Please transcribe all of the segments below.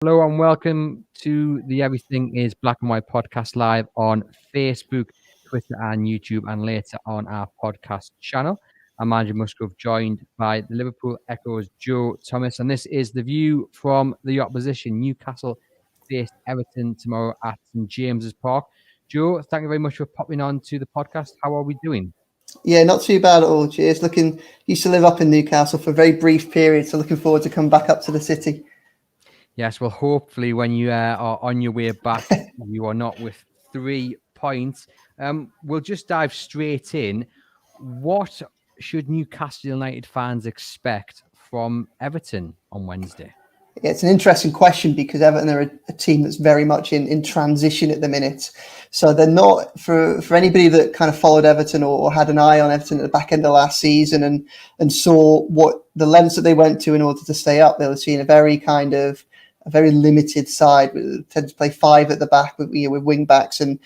Hello and welcome to the Everything is Black and White podcast live on Facebook, Twitter, and YouTube, and later on our podcast channel. I'm Andrew Musgrove, joined by the Liverpool Echoes Joe Thomas, and this is the view from the opposition. Newcastle face Everton tomorrow at St James's Park. Joe, thank you very much for popping on to the podcast. How are we doing? Yeah, not too bad at all. Cheers. Used to live up in Newcastle for a very brief period, so looking forward to coming back up to the city. Yes, well, hopefully when you are on your way back, you are not with 3 points. We'll just dive straight in. What should Newcastle United fans expect from Everton on Wednesday? Yeah, it's an interesting question because Everton are a team that's very much in transition at the minute. So they're not, for anybody that kind of followed Everton or had an eye on Everton at the back end of last season and saw what the lengths that they went to in order to stay up, they'll have seen a very limited side. We tend to play 5 at the back with wing backs and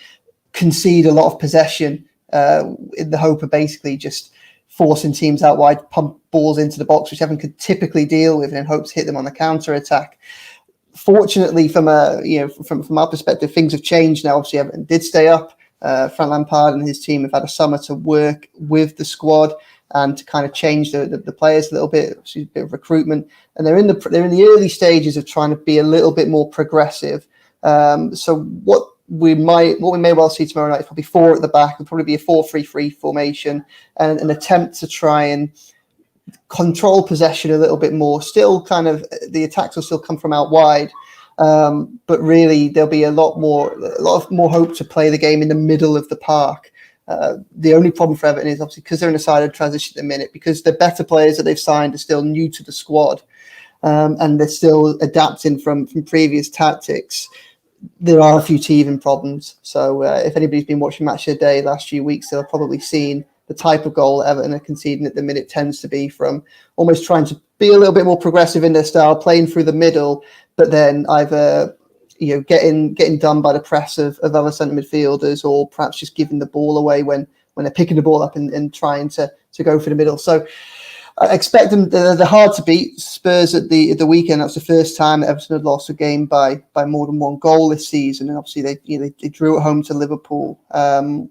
concede a lot of possession in the hope of basically just forcing teams out wide, pump balls into the box, which Everton could typically deal with, and in hopes to hit them on the counter attack. Fortunately, from our perspective, things have changed now. Obviously, Everton did stay up. Frank Lampard and his team have had a summer to work with the squad and to kind of change the players a little bit, a bit of recruitment, and they're in the early stages of trying to be a little bit more progressive. So what we may well see tomorrow night is probably 4 at the back. It'll probably be a 4-3-3 formation and an attempt to try and control possession a little bit more. Still, kind of the attacks will still come from out wide, but really there'll be a lot more hope to play the game in the middle of the park. The only problem for Everton is obviously because they're in a side of transition at the minute, because the better players that they've signed are still new to the squad, and they're still adapting from previous tactics. There are a few teething problems. So if anybody's been watching Match of the Day last few weeks, they'll have probably seen the type of goal Everton are conceding at the minute tends to be from almost trying to be a little bit more progressive in their style, playing through the middle, but then either getting done by the press of other centre midfielders, or perhaps just giving the ball away when they're picking the ball up and trying to go for the middle. So I expect them. They're hard to beat. Spurs at the weekend. That's the first time that Everton had lost a game by more than 1 goal this season, and obviously they drew at home to Liverpool, and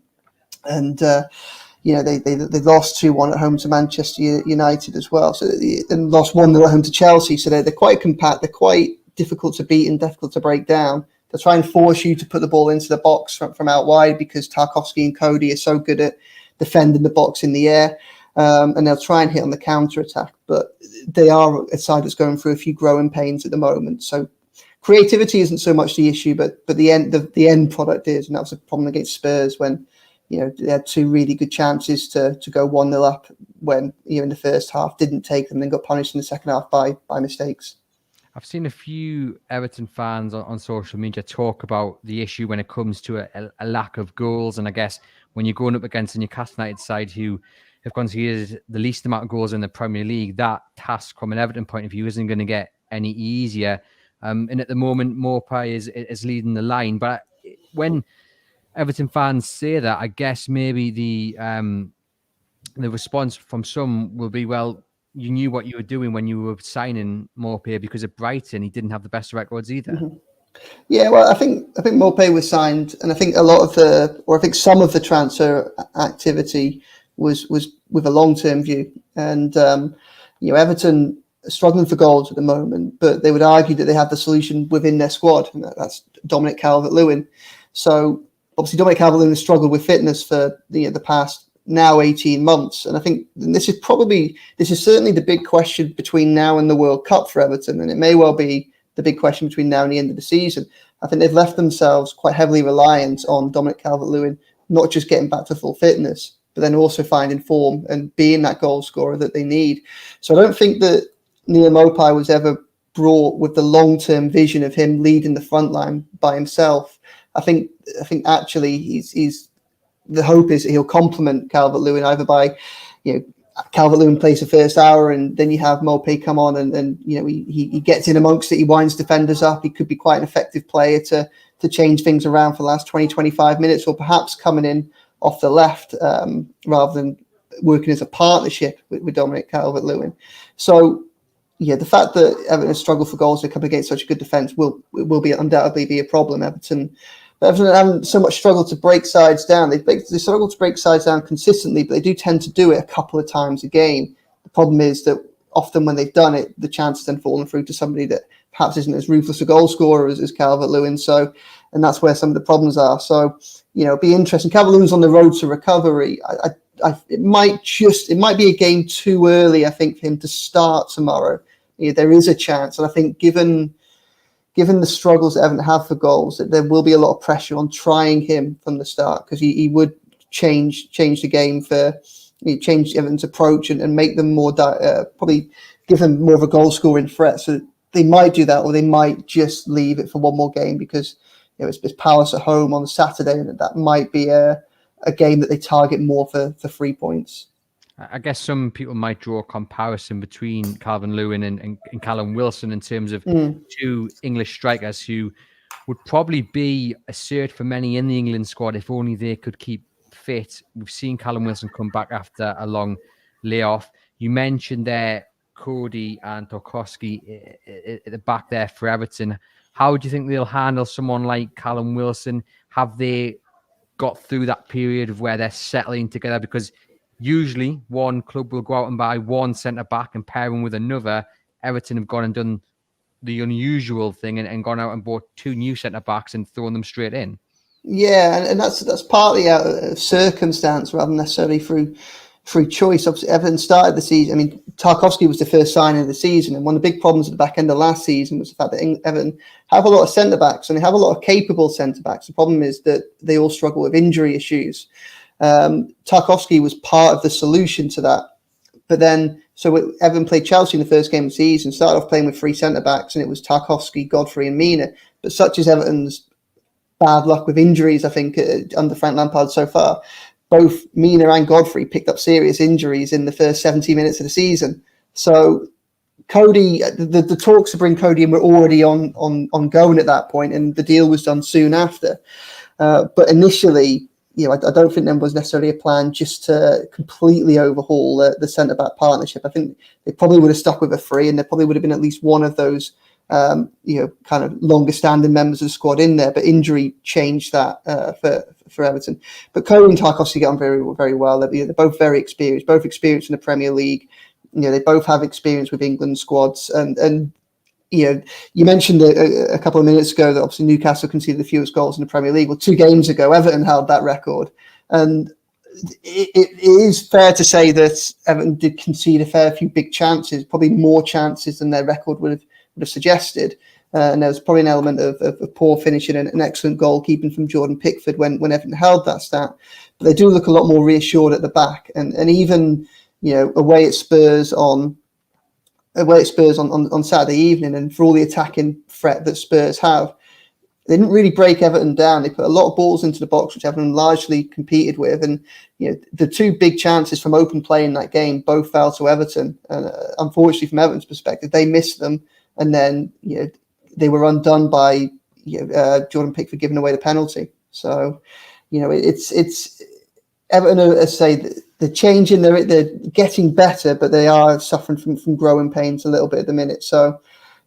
they lost 2-1 at home to Manchester United as well. So and lost 1-0 at home to Chelsea. So they're quite compact. They're quite difficult to beat and difficult to break down. They'll try and force you to put the ball into the box from out wide, because Tarkowski and Cody are so good at defending the box in the air. And they'll try and hit on the counter attack, but they are a side that's going through a few growing pains at the moment. So creativity isn't so much the issue, but the end product is, and that was a problem against Spurs when they had 2 really good chances to go 1-0 up when in the first half didn't take them, and then got punished in the second half by mistakes. I've seen a few Everton fans on social media talk about the issue when it comes to a lack of goals, and I guess when you're going up against a Newcastle United side who have conceded the least amount of goals in the Premier League, that task from an Everton point of view isn't going to get any easier. And at the moment, Maupay is leading the line. But when Everton fans say that, I guess maybe the response from some will be, well, you knew what you were doing when you were signing Maupay, because at Brighton he didn't have the best records either. Mm-hmm. Yeah, well, I think Maupay was signed, and I think some of the transfer activity was with a long-term view. And Everton are struggling for goals at the moment, but they would argue that they have the solution within their squad, and that's Dominic Calvert-Lewin. So obviously Dominic Calvert-Lewin has struggled with fitness for the past now 18 months, and I think this is certainly the big question between now and the World Cup for Everton, and it may well be the big question between now and the end of the season. I think they've left themselves quite heavily reliant on Dominic Calvert-Lewin, not just getting back to full fitness, but then also finding form and being that goal scorer that they need. So I don't think that Neal Maupay was ever brought with the long-term vision of him leading the front line by himself. I think actually he's the hope is that he'll complement Calvert-Lewin either by, Calvert-Lewin plays the first hour, and then you have Maupay come on and he gets in amongst it, he winds defenders up. He could be quite an effective player to change things around for the last 20, 25 minutes, or perhaps coming in off the left rather than working as a partnership with Dominic Calvert-Lewin. So yeah, the fact that Everton has struggled for goals to come against such a good defence will undoubtedly be a problem. Everton haven't so much struggled to break sides down. They struggle to break sides down consistently, but they do tend to do it a couple of times a game. The problem is that often when they've done it, the chance has then fallen through to somebody that perhaps isn't as ruthless a goal scorer as Calvert-Lewin. So, and that's where some of the problems are. So, it'd be interesting. Calvert-Lewin's on the road to recovery. It might be a game too early, I think, for him to start tomorrow. There is a chance, and I think given the struggles that Everton have for goals, that there will be a lot of pressure on trying him from the start, because he would change the game change Everton's approach and make them more probably give them more of a goal scoring threat. So they might do that, or they might just leave it for one more game, because it's Palace at home on Saturday, and that might be a game that they target more for 3 points. I guess some people might draw a comparison between Calvert-Lewin and Callum Wilson in terms of two English strikers who would probably be a cert for many in the England squad if only they could keep fit. We've seen Callum Wilson come back after a long layoff. You mentioned there Cody and Tarkowski at the back there for Everton. How do you think they'll handle someone like Callum Wilson? Have they got through that period of where they're settling together? Because usually one club will go out and buy one centre-back and pair him with another. Everton have gone and done the unusual thing and gone out and bought two new centre-backs and thrown them straight in. Yeah, and that's partly out of circumstance rather than necessarily through choice. Obviously, Everton started the season. I mean, Tarkowski was the first signing of the season, and one of the big problems at the back end of last season was the fact that Everton have a lot of centre-backs, and they have a lot of capable centre-backs. The problem is that they all struggle with injury issues. Tarkowski was part of the solution to that. But then, so Everton played Chelsea in the first game of the season, started off playing with three centre-backs, and it was Tarkowski, Godfrey and Mina. But such is Everton's bad luck with injuries, I think, under Frank Lampard so far, both Mina and Godfrey picked up serious injuries in the first 70 minutes of the season. So Cody, the talks to bring Cody in were already ongoing at that point, and the deal was done soon after. But initially, I don't think there was necessarily a plan just to completely overhaul the centre-back partnership. I think they probably would have stuck with a three, and there probably would have been at least one of those kind of longer-standing members of the squad in there. But injury changed that for Everton. But Cody and Tarkowski get on very, very well. They're both very experienced, both experienced in the Premier League. They both have experience with England squads, and you mentioned a couple of minutes ago that obviously Newcastle conceded the fewest goals in the Premier League. Well, 2 games ago, Everton held that record. And it is fair to say that Everton did concede a fair few big chances, probably more chances than their record would have suggested. And there was probably an element of poor finishing and an excellent goalkeeping from Jordan Pickford when Everton held that stat. But they do look a lot more reassured at the back. And even, away at Spurs on Saturday evening, and for all the attacking threat that Spurs have, they didn't really break Everton down. They put a lot of balls into the box, which Everton largely competed with. And the 2 big chances from open play in that game both fell to Everton. And unfortunately, from Everton's perspective, they missed them, and then they were undone by Jordan Pickford giving away the penalty. So it's Everton, as I say, they're changing. They're getting better, but they are suffering from growing pains a little bit at the minute. So,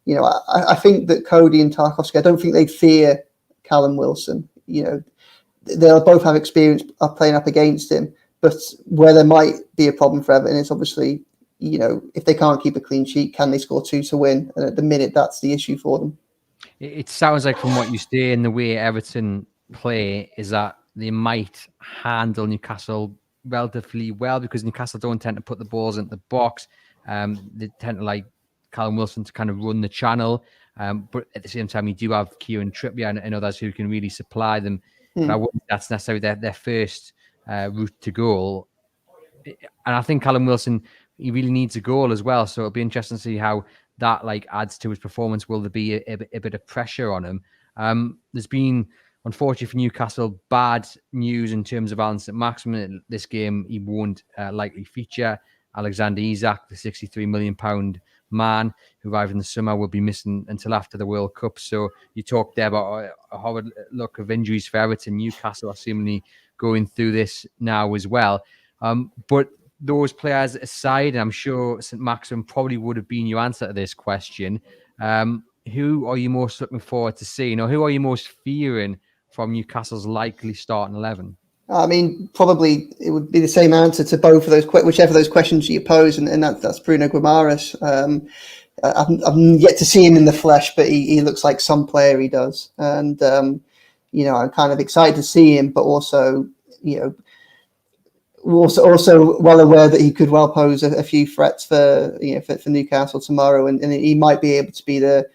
I think that Cody and Tarkowski, I don't think they fear Callum Wilson. They'll both have experience of playing up against him. But where there might be a problem for Everton is obviously, if they can't keep a clean sheet, can they score 2 to win? And at the minute, that's the issue for them. It sounds like from what you say and the way Everton play is that they might handle Newcastle relatively well, because Newcastle don't tend to put the balls into the box. They tend to like Callum Wilson to kind of run the channel. But at the same time, you do have Kieran Trippier and others who can really supply them. But I wouldn't that's necessarily their first route to goal. And I think Callum Wilson, he really needs a goal as well. So it'll be interesting to see how that adds to his performance. Will there be a bit of pressure on him? There's been, unfortunately for Newcastle, bad news in terms of Alan St-Maximin. This game, he won't likely feature. Alexander Isak, the £63 million man who arrived in the summer, will be missing until after the World Cup. So you talked there about a horrid look of injuries for Everton. Newcastle are seemingly going through this now as well. But those players aside, and I'm sure St Maxim probably would have been your answer to this question, who are you most looking forward to seeing, or who are you most fearing from Newcastle's likely starting 11? I mean, probably it would be the same answer to both of those, whichever of those questions you pose, and that's Bruno Guimaraes. I've yet to see him in the flesh, but he looks like some player, he does. And, I'm kind of excited to see him, but also, also well aware that he could well pose a few threats for Newcastle tomorrow, and he might be able to be the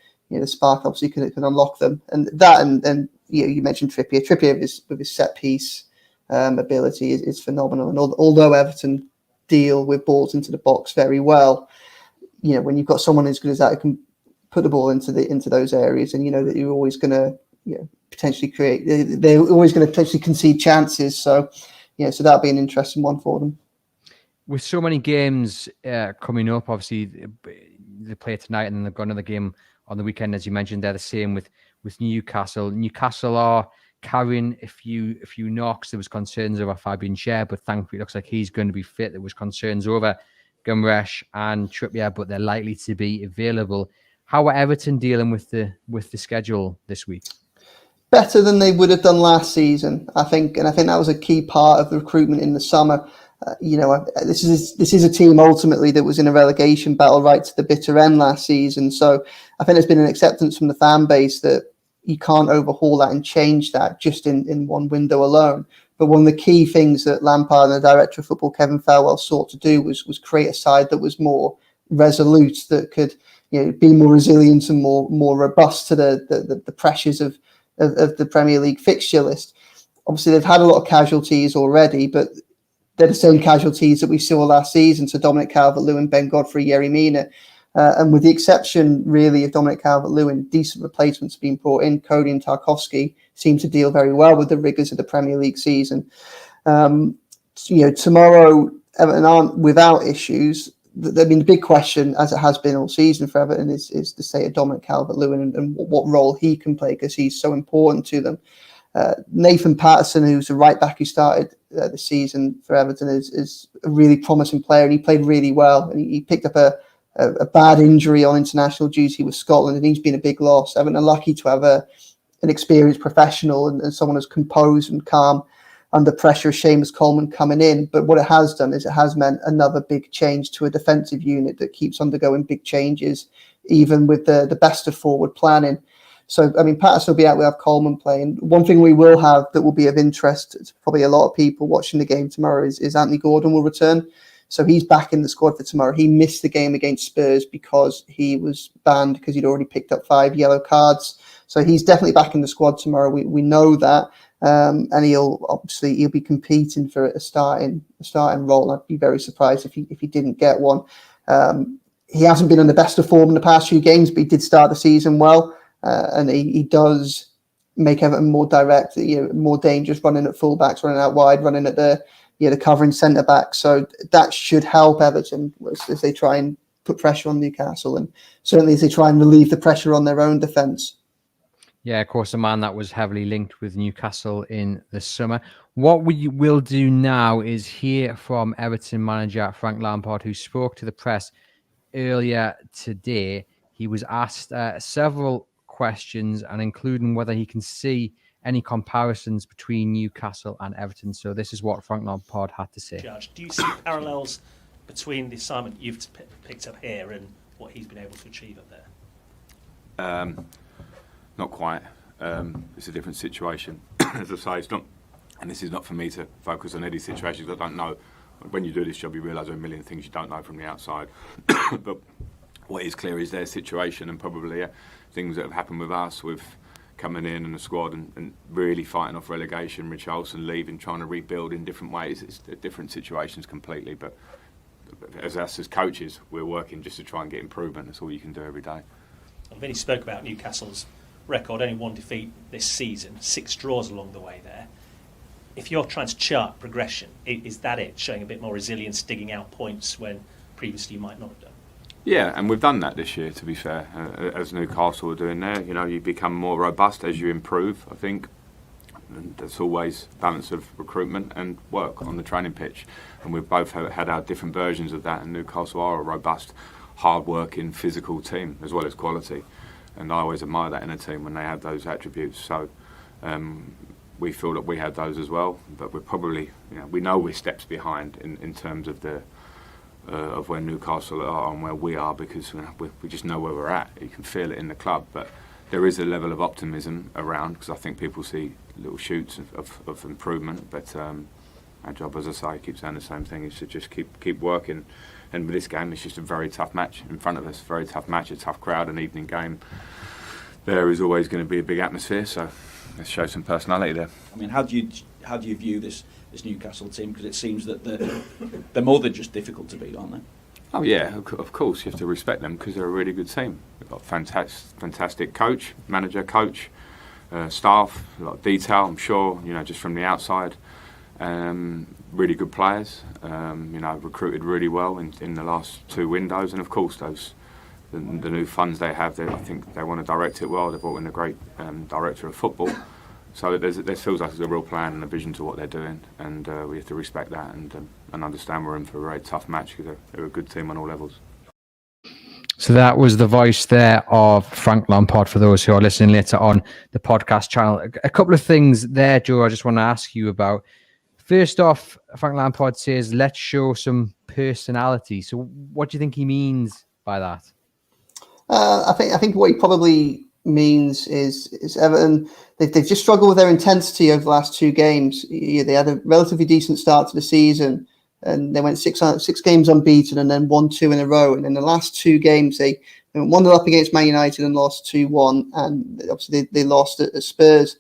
spark. Obviously, can unlock them, and that and you mentioned Trippier. Trippier with his set piece ability is phenomenal, and although Everton deal with balls into the box very well, when you've got someone as good as that who can put the ball into those areas, and that you're always going to potentially create, they're always going to potentially concede chances. So so that'll be an interesting one for them. With so many games coming up, obviously they play tonight, and then they've got another game on the weekend, as you mentioned. They're the same with Newcastle. Newcastle are carrying a few knocks. There was concerns over Fabian Schär, but thankfully it looks like he's going to be fit. There was concerns over Guimaraes and Trippier, but they're likely to be available. How are Everton dealing with the schedule this week? Better than they would have done last season, I think, and I think that was a key part of the recruitment in the summer. This is a team ultimately that was in a relegation battle right to the bitter end last season. So I think there's been an acceptance from the fan base that you can't overhaul that and change that just in one window alone. But one of the key things that Lampard and the director of football, Kevin Farwell, sought to do was create a side that was more resolute, that could be more resilient and more robust to the pressures of the Premier League fixture list. Obviously, they've had a lot of casualties already, but they're the same casualties that we saw last season. So Dominic Calvert-Lewin, Ben Godfrey, Yerry Mina. And with the exception, really, of Dominic Calvert-Lewin, decent replacements being brought in. Cody and Tarkowski seem to deal very well with the rigours of the Premier League season. Tomorrow, Everton aren't without issues. I mean, the big question, as it has been all season for Everton, is the state of Dominic Calvert-Lewin and what role he can play, because he's so important to them. Nathan Patterson, who's a right back who started the season for Everton, is a really promising player, and he played really well. And he picked up a bad injury on international duty with Scotland, and he's been a big loss. Everton are lucky to have an experienced professional and someone who's composed and calm under pressure, Seamus Coleman coming in. But what it has done is it has meant another big change to a defensive unit that keeps undergoing big changes, even with the best of forward planning. So, I mean, Patterson will be out, we have Coleman playing. One thing we will have that will be of interest to probably a lot of people watching the game tomorrow is Anthony Gordon will return. So he's back in the squad for tomorrow. He missed the game against Spurs because he was banned because he'd already picked up 5 yellow cards. So he's definitely back in the squad tomorrow. We know that. And he'll be competing for a starting role. I'd be very surprised if he didn't get one. He hasn't been on the best of form in the past few games, but he did start the season well, and he does make Everton more direct, more dangerous, running at fullbacks, running out wide, running at the covering centre back. So that should help Everton as they try and put pressure on Newcastle, and certainly as they try and relieve the pressure on their own defence. Yeah, of course, a man that was heavily linked with Newcastle in the summer. What we will do now is hear from Everton manager Frank Lampard, who spoke to the press earlier today. He was asked several questions, and including whether he can see any comparisons between Newcastle and Everton. So this is what Frank Lampard had to say. Judge, do you see parallels between the assignment you've picked up here and what he's been able to achieve up there? Not quite. It's a different situation. As I say, it's not, and this is not for me to focus on Eddie's situation, because I don't know. When you do this job, you realise there are a million things you don't know from the outside. But what is clear is their situation, and probably things that have happened with us, with coming in and the squad and really fighting off relegation, Richarlison leaving, trying to rebuild in different ways. It's different situations completely. But as us as coaches, we're working just to try and get improvement. That's all you can do every day. And Vinny spoke about Newcastle's record, only 1 defeat this season, 6 draws along the way there. If you're trying to chart progression, is that it? Showing a bit more resilience, digging out points when previously you might not have done? Yeah, and we've done that this year, to be fair. As Newcastle are doing there, you become more robust as you improve. I think And there's always balance of recruitment and work on the training pitch. And we've both had our different versions of that, and Newcastle are a robust, hard-working, physical team as well as quality. And I always admire that in a team when they have those attributes. So we feel that we have those as well, but we're probably, we know we're steps behind in terms of the of where Newcastle are and where we are, because we just know where we're at. You can feel it in the club, but there is a level of optimism around, because I think people see little shoots of improvement. But our job, as I say, I keep saying the same thing, is to just keep working. And with this game, it's just a very tough match in front of us. Very tough match, a tough crowd, an evening game. There is always going to be a big atmosphere, so let's show some personality there. I mean, how do you view this Newcastle team? Because it seems that they're more than just difficult to beat, aren't they? Oh yeah, of course you have to respect them, because they're a really good team. They've got fantastic coach, manager, coach, staff, a lot of detail. I'm sure, just from the outside. Really good players, recruited really well in the last 2 windows, and of course the new funds they have, I think they want to direct it well. They've brought in a great director of football, so there feels like there's a real plan and a vision to what they're doing, and we have to respect that and understand we're in for a very tough match, because they're a good team on all levels. So that was the voice there of Frank Lampard, for those who are listening later on the podcast channel. A couple of things there, Joe, I just want to ask you about. First off, Frank Lampard says, let's show some personality. So what do you think he means by that? I think what he probably means is Everton, they've just struggled with their intensity over the last 2 games. They had a relatively decent start to the season, and they went 6 games unbeaten and then won 2 in a row. And in the last 2 games, they won up against Man United and lost 2-1, and obviously they lost at Spurs.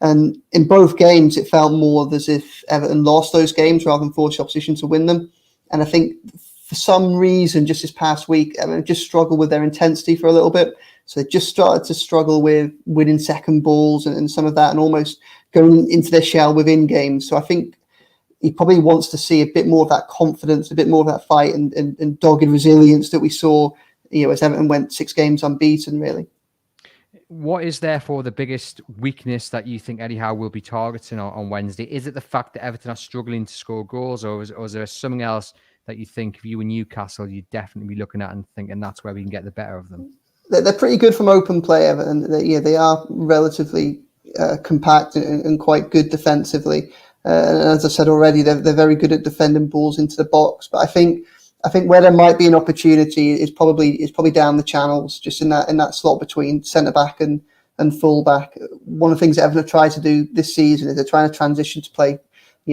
And in both games, it felt more as if Everton lost those games rather than force the opposition to win them. And I think for some reason, just this past week, Everton just struggled with their intensity for a little bit. So they just started to struggle with winning second balls and some of that, and almost going into their shell within games. So I think he probably wants to see a bit more of that confidence, a bit more of that fight and dogged resilience that we saw, as Everton went 6 games unbeaten, really. What is therefore the biggest weakness that you think Eddie Howe will be targeting on Wednesday? Is it the fact that Everton are struggling to score goals, or is there something else that you think, if you were Newcastle, you'd definitely be looking at and thinking that's where we can get the better of them? They're pretty good from open play, Everton. They are relatively compact and quite good defensively. And as I said already, they're very good at defending balls into the box. But I think where there might be an opportunity is probably down the channels, just in that slot between centre back and full back. One of the things that Everton have tried to do this season is they're trying to transition to play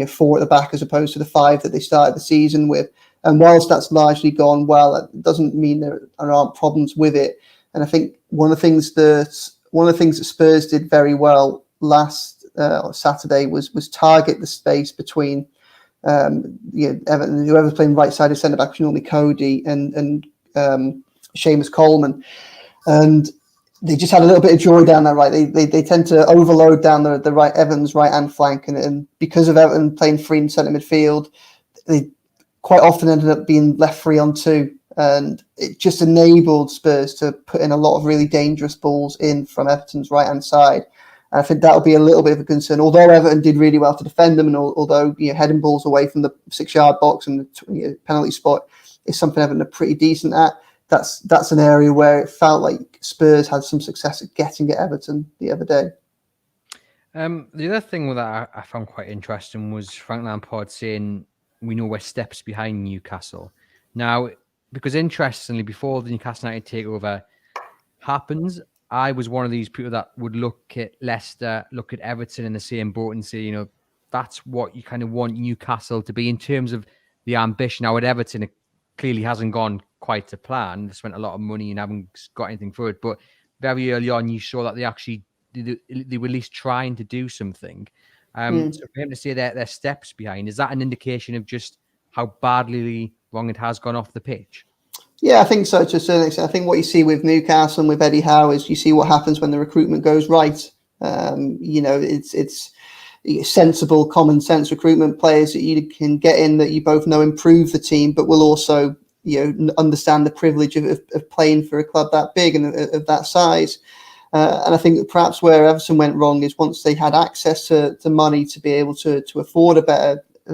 4 at the back as opposed to the 5 that they started the season with. And whilst that's largely gone well, it doesn't mean there aren't problems with it. And I think one of the things that Spurs did very well last Saturday was target the space between Everton, whoever's playing right-sided centre-back, which is normally Cody and Seamus Coleman. And they just had a little bit of joy down that right. They tend to overload down the right, Everton's right-hand flank. And because of Everton playing free in centre midfield, they quite often ended up being left free on 2. And it just enabled Spurs to put in a lot of really dangerous balls in from Everton's right-hand side. And I think that'll be a little bit of a concern. Although Everton did really well to defend them, and although heading balls away from the 6-yard box and the penalty spot is something Everton are pretty decent at, that's an area where it felt like Spurs had some success at getting at Everton the other day. The other thing that I found quite interesting was Frank Lampard saying we know we're steps behind Newcastle. Now, because interestingly, before the Newcastle United takeover happens, I was one of these people that would look at Leicester, look at Everton in the same boat and say, that's what you kind of want Newcastle to be in terms of the ambition. Now at Everton, it clearly hasn't gone quite to plan. They spent a lot of money and haven't got anything for it. But very early on, you saw that they were at least trying to do something. So for him to say they're steps behind, is that an indication of just how badly wrong it has gone off the pitch? Yeah, I think so to a certain extent. I think what you see with Newcastle and with Eddie Howe is you see what happens when the recruitment goes right. It's sensible, common sense recruitment players that you can get in that you both know improve the team, but will also understand the privilege of playing for a club that big and of that size. And I think that perhaps where Everton went wrong is once they had access to money to be able to afford a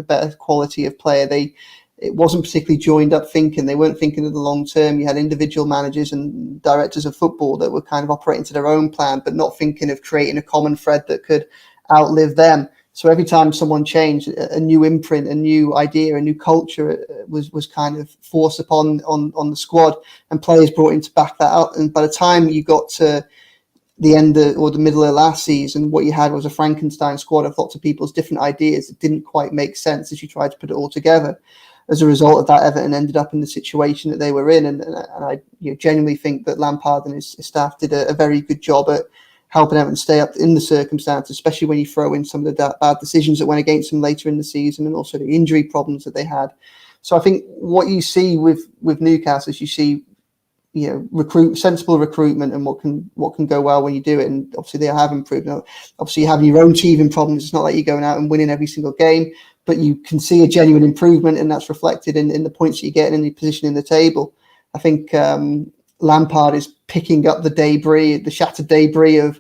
better quality of player, it wasn't particularly joined up thinking. They weren't thinking of the long term. You had individual managers and directors of football that were kind of operating to their own plan, but not thinking of creating a common thread that could outlive them. So every time someone changed, a new imprint, a new idea, a new culture was kind of forced upon on the squad, and players brought in to back that up. And by the time you got to the end or the middle of last season, what you had was a Frankenstein squad of lots of people's different ideas that didn't quite make sense as you tried to put it all together. As a result of that, Everton ended up in the situation that they were in, and I genuinely think that Lampard and his staff did a very good job at helping Everton stay up in the circumstances, especially when you throw in some of the bad decisions that went against them later in the season, and also the injury problems that they had. So I think what you see with Newcastle is you see sensible recruitment and what can go well when you do it, and obviously they have improved. Now, obviously you have your own teething problems. It's not like you're going out and winning every single game, but you can see a genuine improvement, and that's reflected in the points that you get and in your position in the table. I think Lampard is picking up the shattered debris of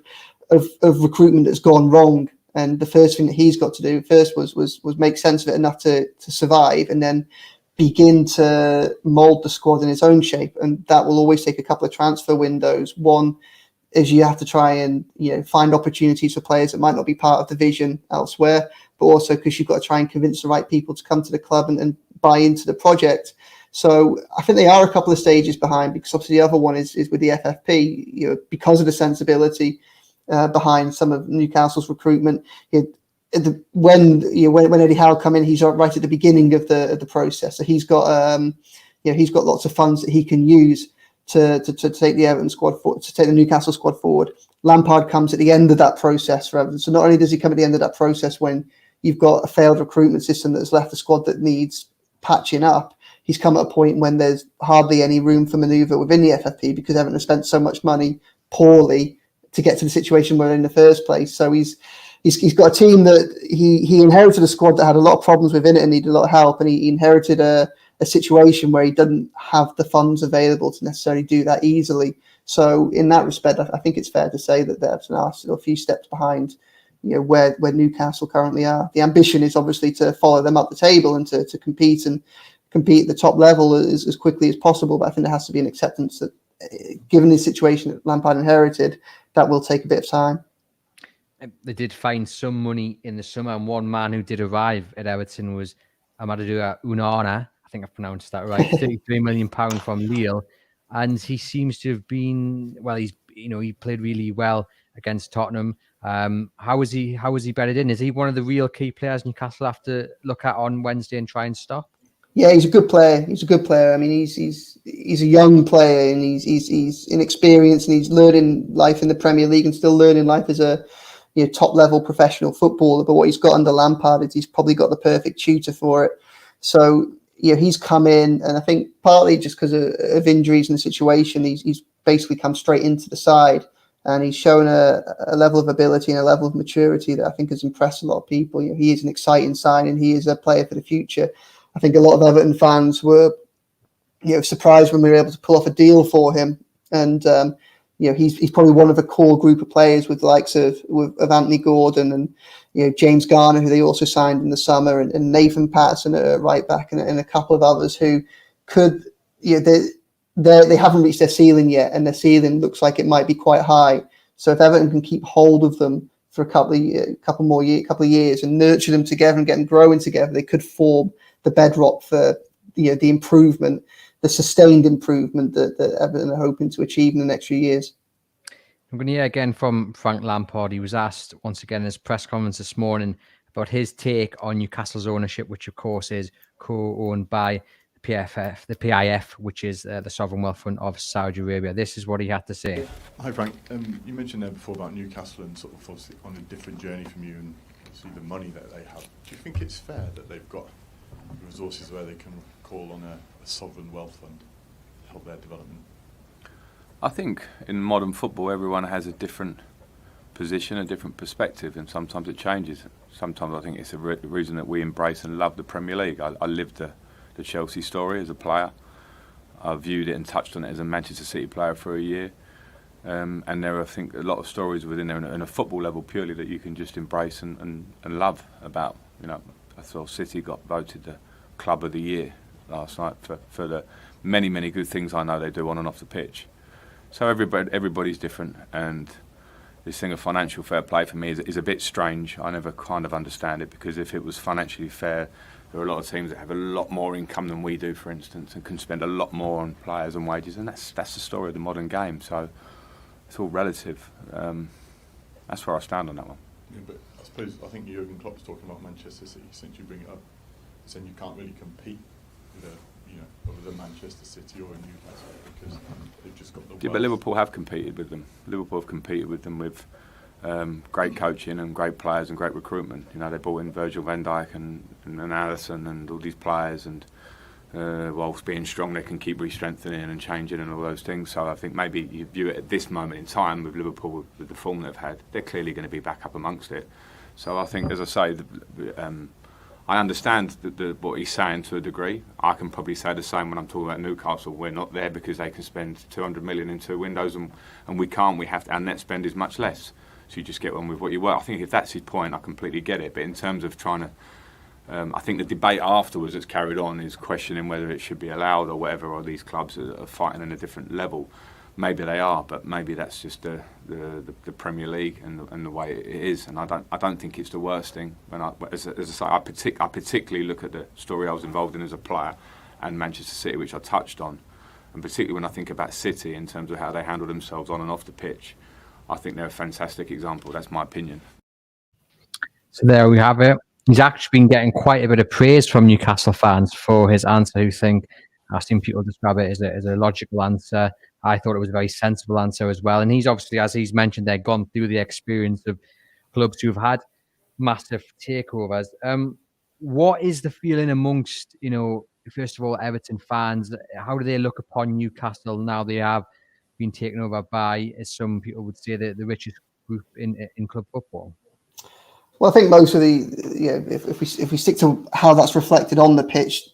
recruitment that's gone wrong, and the first thing that he's got to do first was make sense of it enough to survive, and then begin to mould the squad in its own shape. And that will always take a couple of transfer windows. One is you have to try and find opportunities for players that might not be part of the vision elsewhere, but also because you've got to try and convince the right people to come to the club and buy into the project. So I think they are a couple of stages behind, because obviously the other one is with the FFP, because of the sensibility behind some of Newcastle's recruitment. When Eddie Howe come in, he's right at the beginning of the process. So he's got he's got lots of funds that he can use to take the Everton squad forward, to take the Newcastle squad forward. Lampard comes at the end of that process for Everton. So not only does he come at the end of that process when you've got a failed recruitment system that's left the squad that needs patching up, he's come at a point when there's hardly any room for manoeuvre within the FFP, because Everton has spent so much money poorly to get to the situation we're in the first place. So he's got a team that he inherited a squad that had a lot of problems within it and needed a lot of help, and he inherited a situation where he doesn't have the funds available to necessarily do that easily. So in that respect, I think it's fair to say that they're still a few steps behind where Newcastle currently are. The ambition is obviously to follow them up the table and to compete at the top level as quickly as possible, but I think there has to be an acceptance that given the situation that Lampard inherited, that will take a bit of time. They did find some money in the summer, and one man who did arrive at Everton was Amadou Unana. I think I've pronounced that right. £33 million from Lille, and he seems to have been he played really well against Tottenham. How was he bedded in? Is he one of the real key players Newcastle have to look at on Wednesday and try and stop? Yeah, he's a good player. I mean, he's a young player, and he's inexperienced, and he's learning life in the Premier League and still learning life as a top level professional footballer. But what he's got under Lampard is he's probably got the perfect tutor for it. So he's come in, and I think partly just because of injuries and the situation, he's basically come straight into the side, and he's shown a level of ability and a level of maturity that I think has impressed a lot of people. He is an exciting signing. He is a player for the future. I think a lot of Everton fans were, surprised when we were able to pull off a deal for him, and he's probably one of the core group of players with the likes of Anthony Gordon and James Garner, who they also signed in the summer, and Nathan Patterson at right back, and a couple of others who could they haven't reached their ceiling yet, and their ceiling looks like it might be quite high. So if Everton can keep hold of them for a couple of years and nurture them together and get them growing together, they could form the bedrock for the improvement, the sustained improvement that Everton are hoping to achieve in the next few years. I'm going to hear again from Frank Lampard. He was asked once again in his press conference this morning about his take on Newcastle's ownership, which of course is co-owned by the PIF, which is the sovereign wealth fund of Saudi Arabia. This is what he had to say. Hi Frank, you mentioned there before about Newcastle and sort of obviously on a different journey from you, and obviously the money that they have. Do you think it's fair that they've got resources where they can call on a sovereign wealth fund to help their development? I think in modern football, everyone has a different position, a different perspective, and sometimes it changes. Sometimes I think it's a reason that we embrace and love the Premier League. I lived the Chelsea story as a player. I viewed it and touched on it as a Manchester City player for a year. And there are, I think, a lot of stories within there on a football level purely that you can just embrace and love about. You know, I saw City got voted the Club of the Year last night for the many good things I know they do on and off the pitch. So everybody's different, and this thing of financial fair play for me is a bit strange. I never kind of understand it, because if it was financially fair, there are a lot of teams that have a lot more income than we do, for instance, and can spend a lot more on players and wages, and that's the story of the modern game. So it's all relative. That's where I stand on that one. Yeah, but I think Jurgen Klopp's talking about Manchester City since you bring it up. He's saying you can't really compete with other than Manchester City or Newcastle, because they've just got the. Yeah, but Liverpool have competed with them. Liverpool have competed with them with great coaching and great players and great recruitment. You know, they brought in Virgil van Dijk and Alisson and all these players, and whilst being strong, they can keep re-strengthening and changing and all those things. So I think maybe you view it at this moment in time with Liverpool, with the form they've had, they're clearly going to be back up amongst it. So I think, as I say, I understand what he's saying to a degree. I can probably say the same when I'm talking about Newcastle. We're not there because they can spend 200 million in 2 windows, and we can't. We have to. Our net spend is much less. So you just get on with what you want. I think if that's his point, I completely get it. But in terms of trying to, I think the debate afterwards that's carried on is questioning whether it should be allowed or whatever, or these clubs are fighting on a different level. Maybe they are, but maybe that's just the Premier League and the way it is. And I don't think it's the worst thing. As I say, I particularly look at the story I was involved in as a player and Manchester City, which I touched on, and particularly when I think about City in terms of how they handle themselves on and off the pitch. I think they're a fantastic example. That's my opinion. So there we have it. He's actually been getting quite a bit of praise from Newcastle fans for his answer, who think, I've seen people describe it as a logical answer. I thought it was a very sensible answer as well. And he's obviously, as he's mentioned, they've gone through the experience of clubs who've had massive takeovers. What is the feeling amongst, first of all, Everton fans? How do they look upon Newcastle now they have been taken over by, as some people would say, the richest group in club football? Well, I think most of if we stick to how that's reflected on the pitch,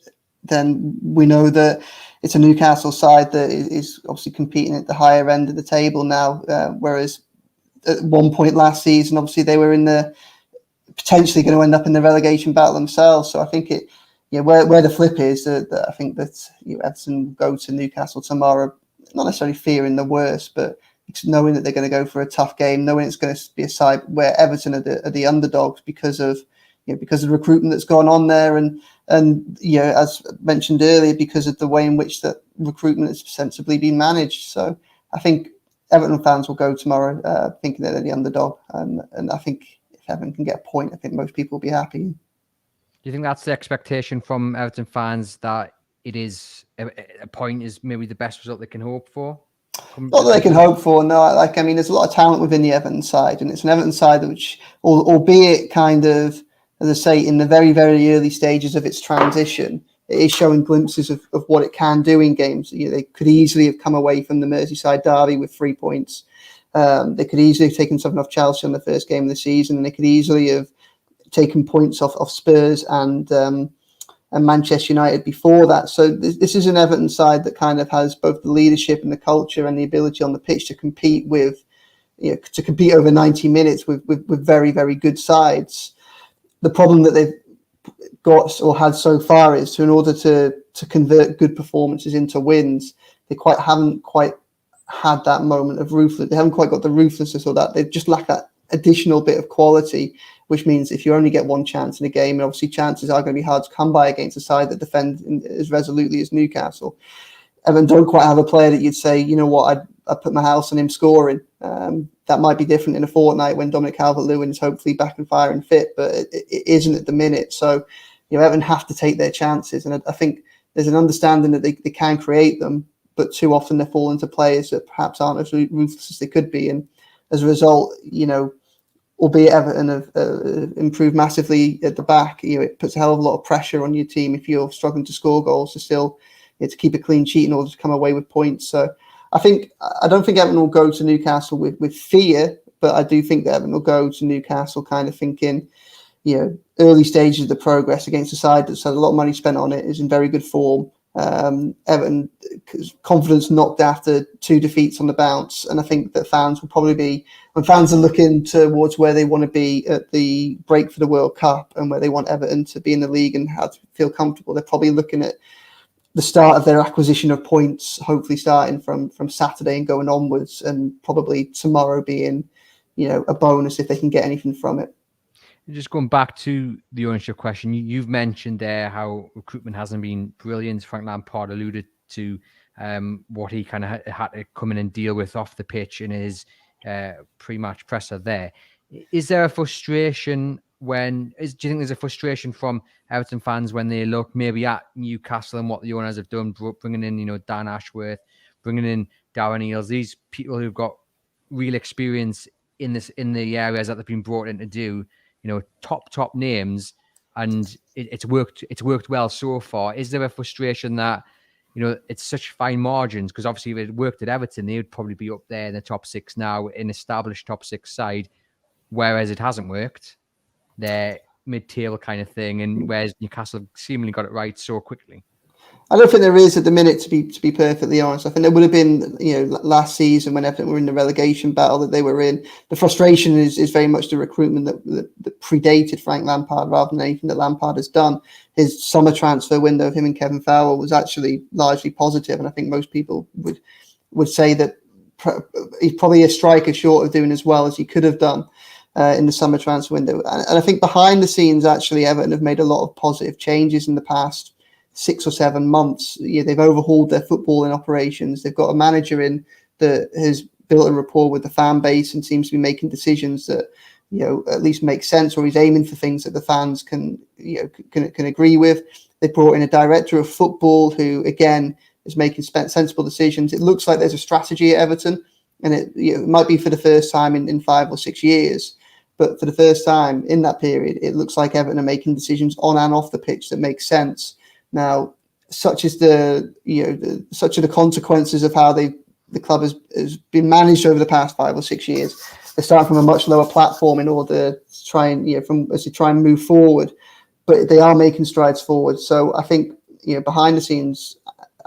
then we know that it's a Newcastle side that is obviously competing at the higher end of the table now, whereas at one point last season, obviously they were potentially going to end up in the relegation battle themselves. So I think where the flip is that I think that Everton go to Newcastle tomorrow, not necessarily fearing the worst, but knowing that they're going to go for a tough game, knowing it's going to be a side where Everton are the underdogs because of the recruitment that's gone on there, and as mentioned earlier, because of the way in which that recruitment has sensibly been managed. So I think Everton fans will go tomorrow thinking that they're the underdog, and I think if Everton can get a point, I think most people will be happy. Do you think that's the expectation from Everton fans, that it is a point is maybe the best result they can hope for? Not that they can hope for, no. There's a lot of talent within the Everton side, and it's an Everton side which, albeit kind of, as I say, in the very, very early stages of its transition, it is showing glimpses of what it can do in games. They could easily have come away from the Merseyside derby with 3 points. They could easily have taken something off Chelsea on the first game of the season, and they could easily have taken points off Spurs and Manchester United before that. So this is an Everton side that kind of has both the leadership and the culture and the ability on the pitch to compete over 90 minutes with very, very good sides. The problem that they've got or had so far is in order to convert good performances into wins, they haven't quite had that moment of ruthless. They haven't quite got the ruthlessness or that. They just lack that additional bit of quality, which means if you only get one chance in a game, and obviously chances are going to be hard to come by against a side that defend as resolutely as Newcastle. Everton don't quite have a player that you'd say, you know what, I'd put my house on him scoring. That might be different in a fortnight when Dominic Calvert-Lewin is hopefully back and firing fit, but it isn't at the minute. So, Everton have to take their chances. And I think there's an understanding that they can create them, but too often they fall into players that perhaps aren't as ruthless as they could be. And as a result, albeit Everton have improved massively at the back, it puts a hell of a lot of pressure on your team if you're struggling to score goals to still to keep a clean sheet in order to come away with points. So I don't think Everton will go to Newcastle with fear, but I do think that Everton will go to Newcastle kind of thinking, early stages of the progress against a side that's had a lot of money spent on it, is in very good form, Everton confidence knocked after 2 defeats on the bounce, and I think that fans will probably be, when fans are looking towards where they want to be at the break for the World Cup and where they want Everton to be in the league and how to feel comfortable, they're probably looking at the start of their acquisition of points, hopefully starting from Saturday and going onwards, and probably tomorrow being, a bonus if they can get anything from it. Just going back to the ownership question, you've mentioned there how recruitment hasn't been brilliant. Frank Lampard alluded to what he kind of had to come in and deal with off the pitch in his pre-match presser there. Is there a frustration do you think there's a frustration from Everton fans when they look maybe at Newcastle and what the owners have done, bringing in, Dan Ashworth, bringing in Darren Eales, these people who've got real experience in the areas that they've been brought in to do, top names, and it's worked well so far. Is there a frustration that, it's such fine margins? Because obviously if it worked at Everton, they would probably be up there in the top 6 now, an established top 6 side, whereas it hasn't worked. They're mid-table kind of thing, and whereas Newcastle seemingly got it right so quickly. I don't think there is at the minute, to be perfectly honest. I think there would have been, last season when Everton were in the relegation battle that they were in. The frustration is very much the recruitment that predated Frank Lampard rather than anything that Lampard has done. His summer transfer window of him and Kevin Fowler was actually largely positive, and I think most people would say that he's probably a striker short of doing as well as he could have done in the summer transfer window. And I think behind the scenes, actually, Everton have made a lot of positive changes in the past 6 or 7 months. They've overhauled their footballing operations. They've got a manager in that has built a rapport with the fan base and seems to be making decisions that, at least make sense, or he's aiming for things that the fans can agree with. They brought in a director of football who, again, is making sensible decisions. It looks like there's a strategy at Everton, and it might be for the first time in 5 or 6 years. But for the first time in that period, it looks like Everton are making decisions on and off the pitch that make sense. Now, such are the consequences of how the club has been managed over the past 5 or 6 years. They're starting from a much lower platform in order to try and move forward, but they are making strides forward. So I think behind the scenes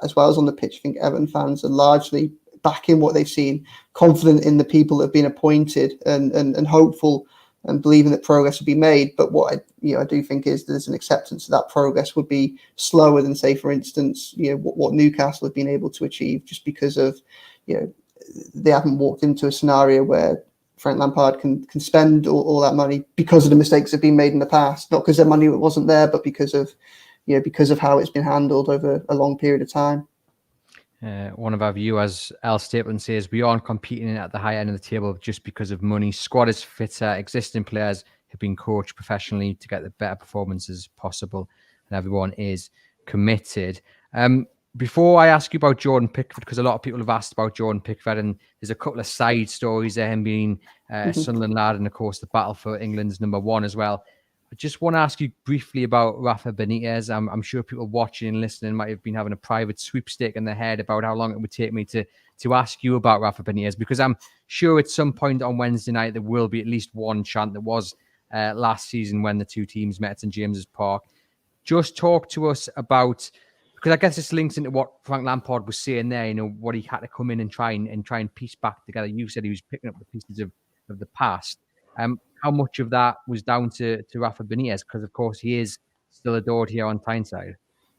as well as on the pitch, I think Everton fans are largely backing what they've seen, confident in the people that have been appointed, and hopeful and believing that progress will be made. But what I do think is there's an acceptance that progress would be slower than, say, for instance, what Newcastle have been able to achieve, just because of, they haven't walked into a scenario where Frank Lampard can spend all that money because of the mistakes that have been made in the past, not because their money wasn't there, but because of how it's been handled over a long period of time. One of our viewers, Al Stapleton, says we aren't competing at the high end of the table just because of money. Squad is fitter. Existing players have been coached professionally to get the better performances possible, and everyone is committed. Before I ask you about Jordan Pickford, because a lot of people have asked about Jordan Pickford, and there's a couple of side stories there, him being a Sunderland lad, and of course the battle for England's number 1 as well. I just want to ask you briefly about Rafa Benitez. I'm sure people watching and listening might have been having a private sweepstake in their head about how long it would take me to ask you about Rafa Benitez, because I'm sure at some point on Wednesday night there will be at least one chant that was last season when the two teams met at St James's Park. Just talk to us about, because I guess this links into what Frank Lampard was saying there, what he had to come in and try and piece back together. You said he was picking up the pieces of the past. How much of that was down to Rafa Benitez? Because, of course, he is still adored here on Tyneside.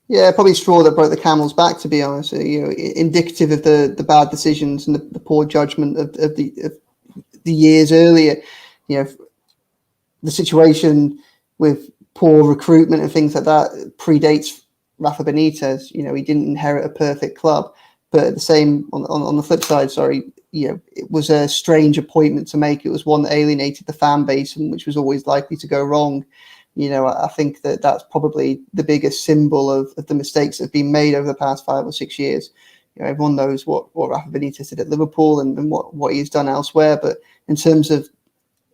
Yeah, probably straw that broke the camel's back, to be honest. Indicative of the bad decisions and the poor judgment of the years earlier. The situation with poor recruitment and things like that predates Rafa Benitez. He didn't inherit a perfect club, but at the same on the flip side, it was a strange appointment to make. It was one that alienated the fan base, and which was always likely to go wrong. I think that's probably the biggest symbol of the mistakes that have been made over the past 5 or 6 years. Everyone knows what Rafa Benitez did at Liverpool and what he's done elsewhere. But in terms of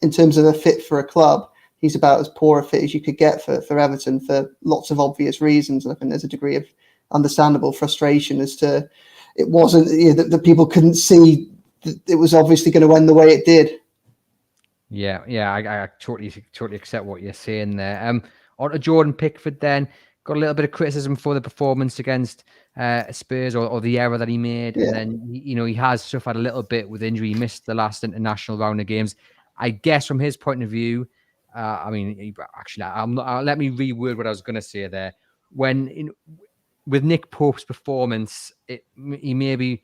a fit for a club, he's about as poor a fit as you could get for Everton for lots of obvious reasons. And I think there's a degree of understandable frustration as to it wasn't that people couldn't see that it was obviously going to end the way it did. Yeah, I totally accept what you're saying there. On to Jordan Pickford then. got a little bit of criticism for the performance against Spurs or the error that he made. Yeah. And then, he has suffered a little bit with injury. He missed the last international round of games. I guess from his point of view, let me reword what I was going to say there. With Nick Pope's performance, he maybe...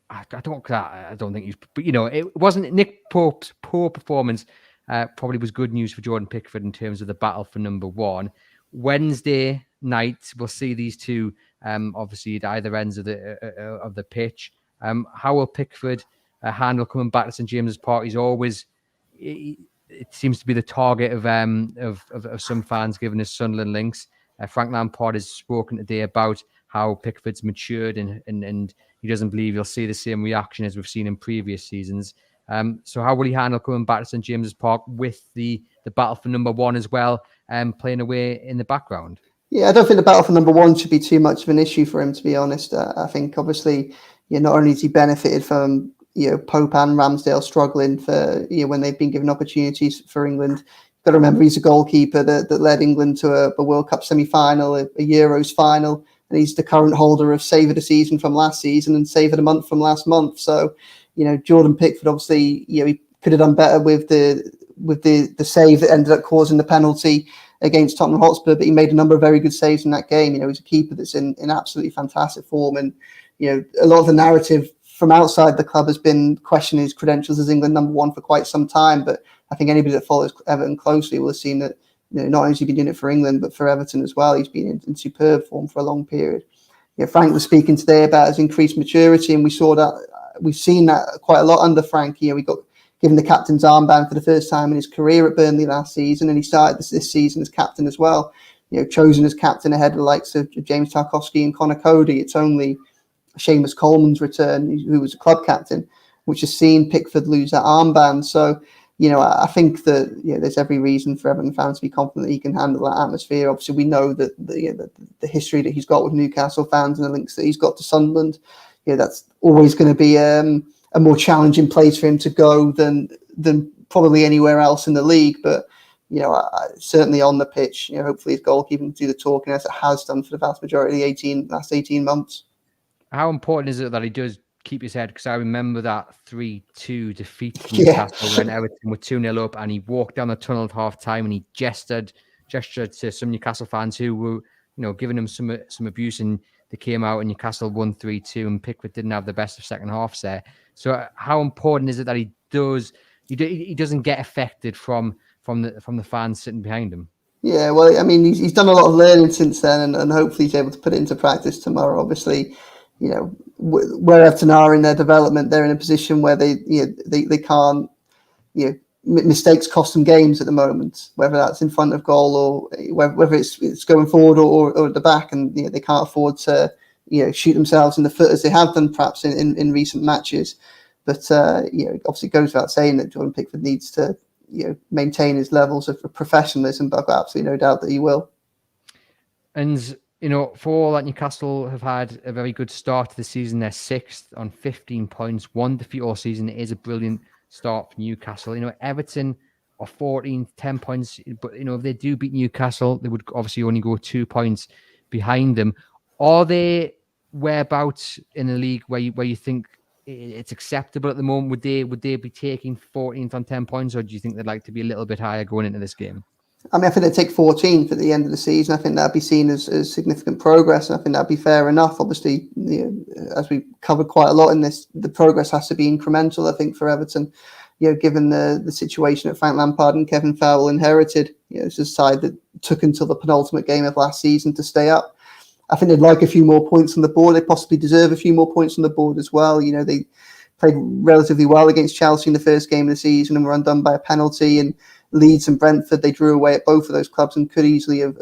I don't think he's, but it wasn't Nick Pope's poor performance. Probably was good news for Jordan Pickford in terms of the battle for number one. Wednesday night, we'll see these two, obviously at either ends of the pitch. How will Pickford handle coming back to St James's Park? He's always, it seems to be the target of some fans, given his Sunderland links. Frank Lampard has spoken today about how Pickford's matured and he doesn't believe you'll see the same reaction as we've seen in previous seasons. So how will he handle coming back to St James's Park with the battle for number one as well, playing away in the background? Yeah, I don't think the battle for number one should be too much of an issue for him, to be honest. I think obviously, not only has he benefited from Pope and Ramsdale struggling for when they've been given opportunities for England. Got to remember he's a goalkeeper that led England to a World Cup semi-final, a Euros final. And he's the current holder of Save of the Season from last season and Save of the Month from last month. So, Jordan Pickford, obviously, he could have done better with the save that ended up causing the penalty against Tottenham Hotspur, but he made a number of very good saves in that game. He's a keeper that's in absolutely fantastic form. And, a lot of the narrative from outside the club has been questioning his credentials as England number one for quite some time. But I think anybody that follows Everton closely will have seen that not only has he been doing it for England, but for Everton as well. He's been in superb form for a long period. Frank was speaking today about his increased maturity, and we've seen that quite a lot under Frank. We got given the captain's armband for the first time in his career at Burnley last season, and he started this season as captain as well. Chosen as captain ahead of the likes of James Tarkowski and Connor Cody. It's only Seamus Coleman's return, who was a club captain, which has seen Pickford lose that armband. So, I think that there's every reason for Everton fans to be confident that he can handle that atmosphere. Obviously, we know that the history that he's got with Newcastle fans and the links that he's got to Sunderland, that's always going to be a more challenging place for him to go than probably anywhere else in the league. But certainly on the pitch, hopefully his goalkeeping can do the talking, as it has done for the vast majority of the last 18 months. How important is it that he does keep his head? Because I remember that 3-2 defeat to Newcastle when Everton were 2-0 up, and he walked down the tunnel at half time and he gestured to some Newcastle fans who were, giving him some abuse, and they came out and Newcastle won 3-2, and Pickford didn't have the best of second halves there. So how important is it that he doesn't get affected from the fans sitting behind him? Yeah, well, I mean, he's done a lot of learning since then, and hopefully he's able to put it into practice tomorrow. Obviously, where Everton are in their development, they're in a position where they can't, mistakes cost them games at the moment, whether that's in front of goal or whether it's going forward or at the back, and they can't afford to shoot themselves in the foot as they have done perhaps in recent matches. But obviously it goes without saying that Jordan Pickford needs to maintain his levels of professionalism, but I've got absolutely no doubt that he will. And for all that, Newcastle have had a very good start to the season. They're sixth on 15 points, one defeat all season. It is a brilliant start for Newcastle. Everton are 14th, 10 points. But, if they do beat Newcastle, they would obviously only go 2 points behind them. Are they whereabouts in the league where you think it's acceptable at the moment? Would they be taking 14th on 10 points, or do you think they'd like to be a little bit higher going into this game? I mean, I think they'd take 14th at the end of the season. I think that'd be seen as significant progress, and I think that'd be fair enough. Obviously, as we covered quite a lot in this, the progress has to be incremental, I think, for Everton. Given the situation that Frank Lampard and Kevin Farrell inherited, it's a side that took until the penultimate game of last season to stay up. I think they'd like a few more points on the board. They possibly deserve a few more points on the board as well. They played relatively well against Chelsea in the first game of the season and were undone by a penalty. And Leeds and Brentford, they drew away at both of those clubs and could easily have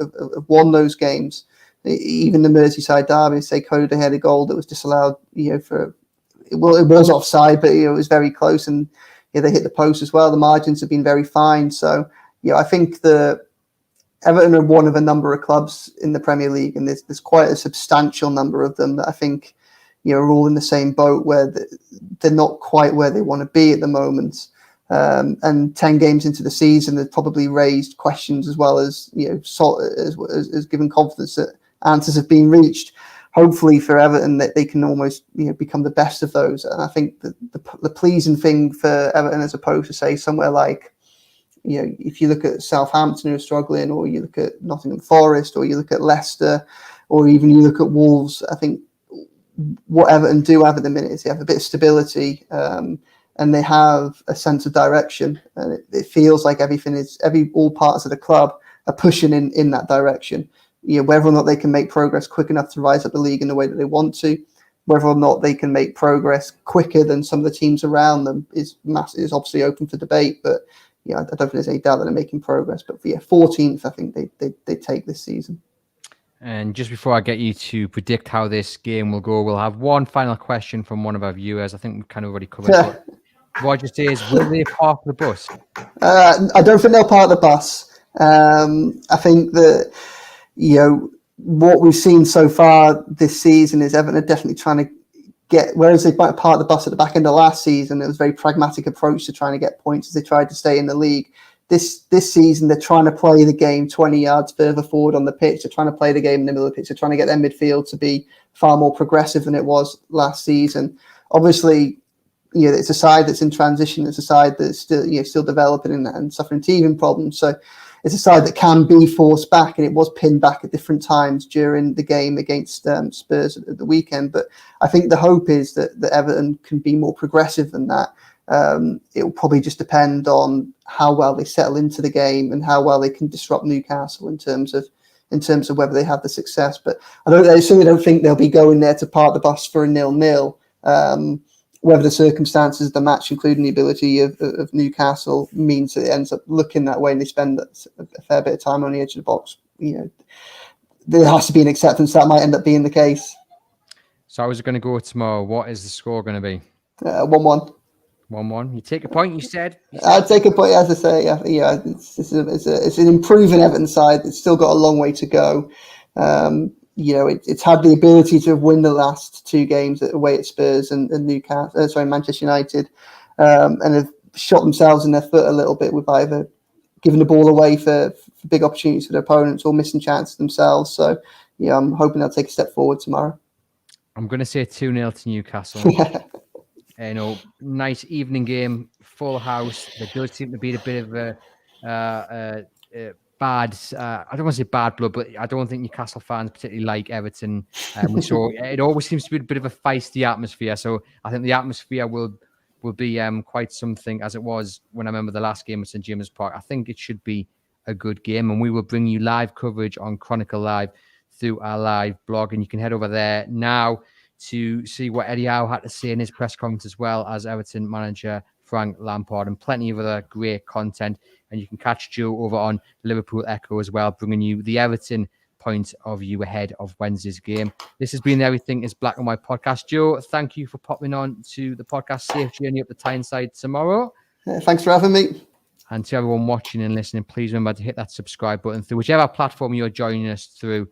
won those games. Even the Merseyside derby, say Coda had a goal that was disallowed. It was offside, but it was very close, and they hit the post as well. The margins have been very fine. So I think the Everton are one of a number of clubs in the Premier League, and there's quite a substantial number of them that I think are all in the same boat where they're not quite where they want to be at the moment. And 10 games into the season, they've probably raised questions as well as, as given confidence that answers have been reached. Hopefully for Everton that they can almost become the best of those. And I think that the pleasing thing for Everton, as opposed to say somewhere like, if you look at Southampton who are struggling, or you look at Nottingham Forest, or you look at Leicester, or even you look at Wolves, I think what Everton do have at the minute is they have a bit of stability, and they have a sense of direction. And it feels like all parts of the club are pushing in that direction. Whether or not they can make progress quick enough to rise up the league in the way that they want to, whether or not they can make progress quicker than some of the teams around them is obviously open for debate. But I don't think there's any doubt that they're making progress. But 14th, I think they take this season. And just before I get you to predict how this game will go, we'll have one final question from one of our viewers. I think we kind of already covered it. Roger says, will they park the bus? I don't think they'll park the bus. I think that what we've seen so far this season is Everton are definitely trying to get, whereas they might park the bus at the back end of last season, it was a very pragmatic approach to trying to get points as they tried to stay in the league. This season, they're trying to play the game 20 yards further forward on the pitch. They're trying to play the game in the middle of the pitch. They're trying to get their midfield to be far more progressive than it was last season. Obviously, it's a side that's in transition. It's a side that's still developing and suffering teething problems. So it's a side that can be forced back, and it was pinned back at different times during the game against Spurs at the weekend. But I think the hope is that Everton can be more progressive than that. It will probably just depend on how well they settle into the game and how well they can disrupt Newcastle in terms of whether they have the success. But I certainly don't think they'll be going there to park the bus for a 0-0. Whether the circumstances of the match, including the ability of Newcastle, means that it ends up looking that way and they spend a fair bit of time on the edge of the box, there has to be an acceptance that might end up being the case. So I was going to go tomorrow. What is the score going to be? 1-1. 1-1. You take a point, you said? I'd take a point, as I say. Yeah, it's an improving Everton side. It's still got a long way to go. It's had the ability to win the last two games away at Spurs and Manchester United, and have shot themselves in their foot a little bit with either giving the ball away for big opportunities for their opponents or missing chances themselves. So, I'm hoping they'll take a step forward tomorrow. I'm going to say 2-0 to Newcastle. Nice evening game, full house. There does seem to be a bit of a bad, I don't want to say bad blood, but I don't think Newcastle fans particularly like Everton. So it always seems to be a bit of a feisty atmosphere. So I think the atmosphere will be quite something, as it was when I remember the last game at St James's Park. I think it should be a good game, and we will bring you live coverage on Chronicle Live through our live blog, and you can head over there now to see what Eddie Howe had to say in his press conference, as well as Everton manager Frank Lampard, and plenty of other great content. And you can catch Joe over on Liverpool Echo as well, bringing you the Everton point of view ahead of Wednesday's game. This has been the Everything is Black and White podcast. Joe, thank you for popping on to the podcast. Safe journey up the Tyneside tomorrow. Thanks for having me. And to everyone watching and listening, please remember to hit that subscribe button through whichever platform you're joining us through,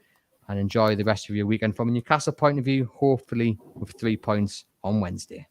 and enjoy the rest of your weekend from a Newcastle point of view, hopefully with 3 points on Wednesday.